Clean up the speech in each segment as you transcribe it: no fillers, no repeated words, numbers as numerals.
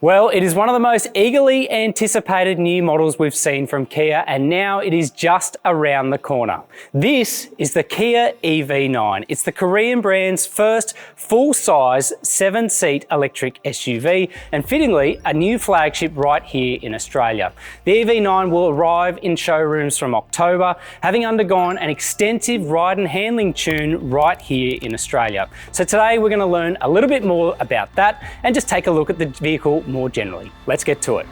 Well, it is one of the most eagerly anticipated new models we've seen from Kia, and now it is just around the corner. This is the Kia EV9. It's the Korean brand's first full-size 7-seat electric SUV, and fittingly, a new flagship right here in Australia. The EV9 will arrive in showrooms from October, having undergone an extensive ride and handling tune right here in Australia. So today we're going to learn a little bit more about that and just take a look at the vehicle more generally. Let's get to it.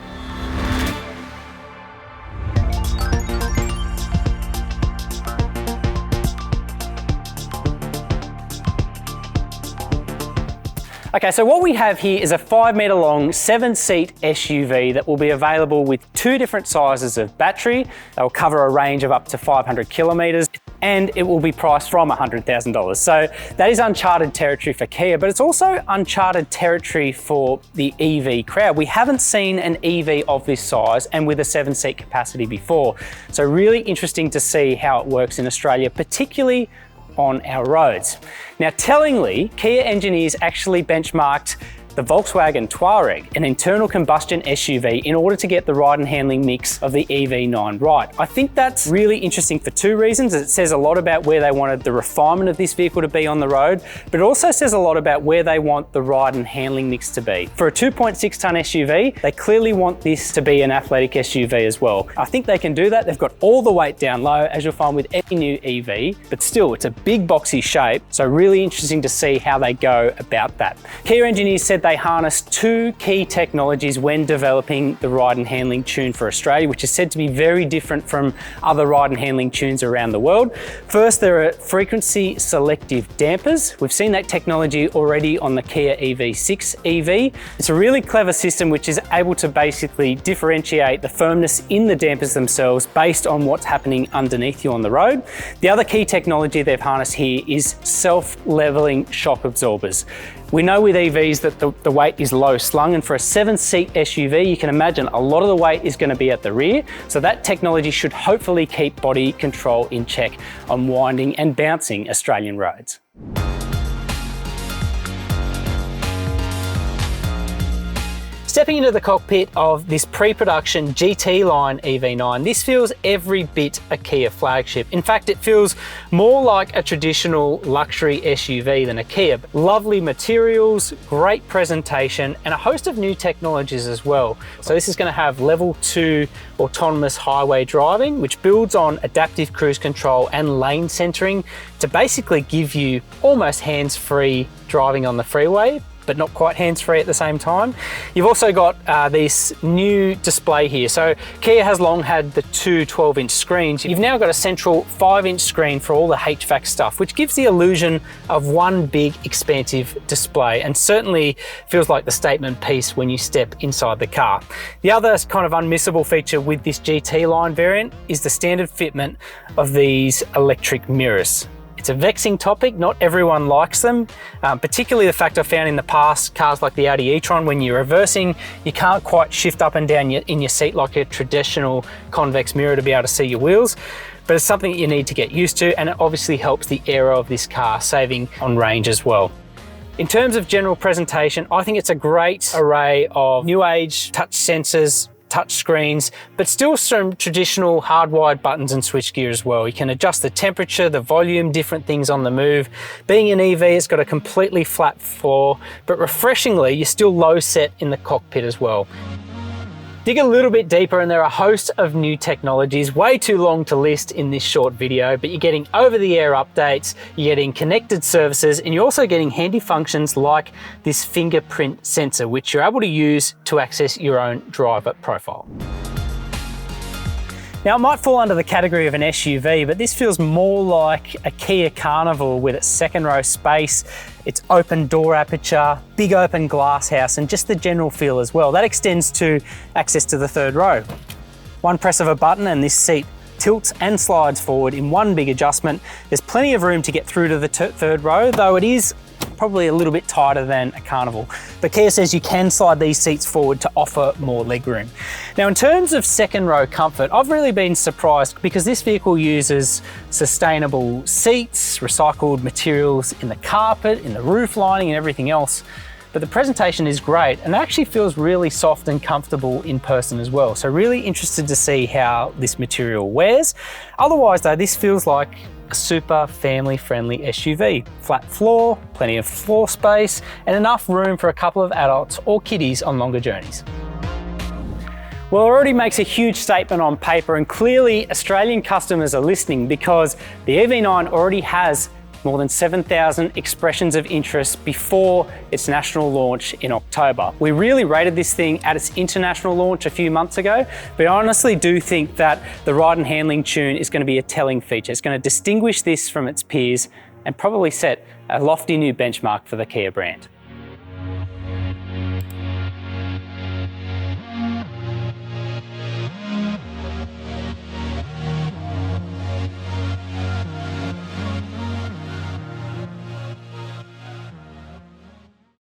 Okay, so what we have here is a 5-metre long 7-seat SUV that will be available with 2 different sizes of battery. They will cover a range of up to 500 kilometres, and it will be priced from $100,000. So that is uncharted territory for Kia, but it's also uncharted territory for the EV crowd. We haven't seen an EV of this size and with a 7-seat capacity before. So really interesting to see how it works in Australia, particularly on our roads. Now, tellingly, Kia engineers actually benchmarked the Volkswagen Touareg, an internal combustion SUV, in order to get the ride and handling mix of the EV9 right. I think that's really interesting for 2 reasons. It says a lot about where they wanted the refinement of this vehicle to be on the road, but it also says a lot about where they want the ride and handling mix to be. For a 2.6-tonne SUV, they clearly want this to be an athletic SUV as well. I think they can do that. They've got all the weight down low, as you'll find with any new EV, but still, it's a big boxy shape, so really interesting to see how they go about that. Kia engineers said they harnessed 2 key technologies when developing the ride and handling tune for Australia, which is said to be very different from other ride and handling tunes around the world. First, there are frequency selective dampers. We've seen that technology already on the Kia EV6 EV. It's a really clever system which is able to basically differentiate the firmness in the dampers themselves based on what's happening underneath you on the road. The other key technology they've harnessed here is self-leveling shock absorbers. We know with EVs that the weight is low slung, and for a 7-seat SUV, you can imagine a lot of the weight is going to be at the rear. So that technology should hopefully keep body control in check on winding and bouncing Australian roads. Stepping into the cockpit of this pre-production GT line EV9, this feels every bit a Kia flagship. In fact, it feels more like a traditional luxury SUV than a Kia. Lovely materials, great presentation, and a host of new technologies as well. So this is going to have level 2 autonomous highway driving, which builds on adaptive cruise control and lane centering to basically give you almost hands-free driving on the freeway, but not quite hands-free at the same time. You've also got this new display here. So Kia has long had the 2 12-inch screens. You've now got a central 5-inch screen for all the HVAC stuff, which gives the illusion of one big expansive display, and certainly feels like the statement piece when you step inside the car. The other kind of unmissable feature with this GT line variant is the standard fitment of these electric mirrors. It's a vexing topic, not everyone likes them, particularly the fact I found in the past cars like the Audi e-tron, when you're reversing, you can't quite shift up and down in your seat like a traditional convex mirror to be able to see your wheels. But it's something that you need to get used to, and it obviously helps the aero of this car, saving on range as well. In terms of general presentation, I think it's a great array of new age touch sensors, touch screens, but still some traditional hardwired buttons and switchgear as well. You can adjust the temperature, the volume, different things on the move. Being an EV, it's got a completely flat floor, but refreshingly, you're still low set in the cockpit as well. Dig a little bit deeper and there are a host of new technologies, way too long to list in this short video, but you're getting over-the-air updates, you're getting connected services, and you're also getting handy functions like this fingerprint sensor, which you're able to use to access your own driver profile. Now, it might fall under the category of an SUV, but this feels more like a Kia Carnival with its second row space, its open door aperture, big open glass house, and just the general feel as well. That extends to access to the 3rd row. One press of a button and this seat tilts and slides forward in one big adjustment. There's plenty of room to get through to the 3rd row, though it is probably a little bit tighter than a Carnival. But Kia says you can slide these seats forward to offer more legroom. Now, in terms of 2nd row comfort, I've really been surprised because this vehicle uses sustainable seats, recycled materials in the carpet, in the roof lining and everything else. but the presentation is great and actually feels really soft and comfortable in person as well. So really interested to see how this material wears. Otherwise though, this feels like a super family-friendly SUV. Flat floor, plenty of floor space, and enough room for a couple of adults or kiddies on longer journeys. Well, it already makes a huge statement on paper, and clearly Australian customers are listening because the EV9 already has more than 7,000 expressions of interest before its national launch in October. We really rated this thing at its international launch a few months ago, but I honestly do think that the ride and handling tune is going to be a telling feature. It's going to distinguish this from its peers and probably set a lofty new benchmark for the Kia brand.